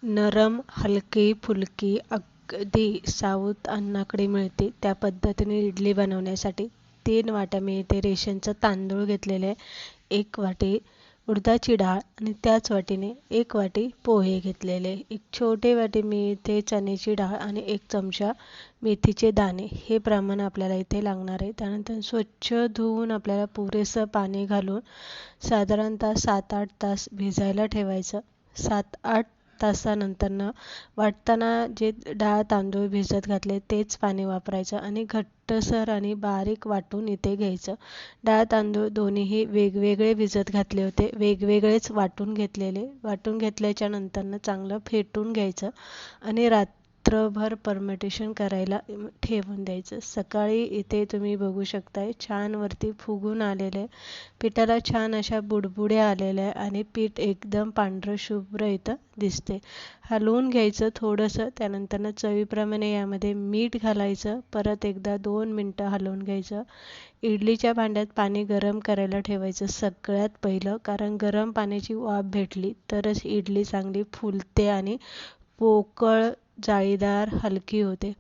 नरम, हलकी फुलकी अगदी साऊथ अन्नाकडे मिळते त्या पद्धतीने इडली बनवण्यासाठी 3 वाट्या मी इथे रेशनचा तांदूळ घेतलेले आहे. 1 वाटी उडदाची डाळ आणि त्याच वाटीने 1 वाटी पोहे घेतलेले. एक छोटी वाटी मी इथे चण्याची डाळ आणि 1 चमचा मेथीचे दाणे हे प्रमाण आपल्याला इथे लागणार आहे. त्यानंतर स्वच्छ धुवून आपल्याला पुरेसं पाणी घालून साधारणतः 7-8 तास भिजायला ठेवायचं. 7-8 तासानंतरनं वाटताना जे डाळ तांदूळ भिजत घातले तेच पाणी वापरायचं आणि घट्टसर आणि बारीक वाटून इथे घ्यायचं. डाळ तांदूळ दोन्हीही वेगवेगळे भिजत घातले होते, वेगवेगळेच वाटून घेतलेले. वाटून घेतल्याच्या नंतरनं चांगलं फेटून घ्यायचं आणि रात्रभर फर्मेंटेशन करायला ठेवून द्यायचं. सकाळी इथे तुम्ही बघू शकताय छान वरती फुगून आलेले, पिठाला छान अशा बुडबुड्या आलेल्या आणि पीठ एकदम पांढरं शुभ्र इथं दिसते. हलवून घ्यायचं थोडंसं. त्यानंतरनं चवीप्रमाणे यामध्ये मीठ घालायचं. परत एकदा 2 मिनटं हलवून घ्यायचं. इडलीच्या भांड्यात पाणी गरम करायला ठेवायचं सगळ्यात पहिलं, कारण गरम पाण्याची वाफ भेटली तरच इडली चांगली फुलते आणि पोकळ, जाळीदार, हलकी होते.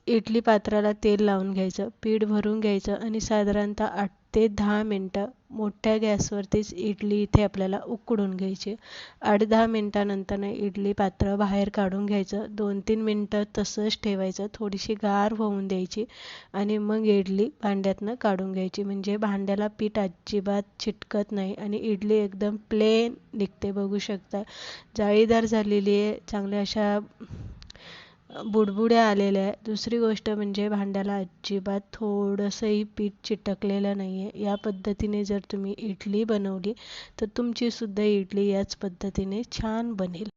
इडली पात्राला तेल लावून घ्यायचं, पीठ भरून घ्यायचं आणि साधारणतः 8 ते 10 मिनटं मोठ्या गॅसवरतीच इडली इथे आपल्याला उकडून घ्यायची. 8-10 मिनटानंतर इडली पात्र बाहेर काढून घ्यायचं. 2-3 मिनटं तसंच ठेवायचं, थोडीशी गार होऊन द्यायची आणि मग इडली भांड्यातनं काढून घ्यायची. म्हणजे भांड्याला पीठ अजिबात चिटकत नाही आणि इडली एकदम प्लेन निघते. बघू शकता जाळीदार झालेली आहे, चांगल्या अशा बुडबुड्या आलेल्या आहे. दुसरी गोष्ट म्हणजे भांड्याला अजिबात थोडंसंही पीठ चिटकलेलं नाही आहे. या पद्धतीने जर तुम्ही इडली बनवली तर तुमची सुद्धा इडली याच पद्धतीने छान बनेल.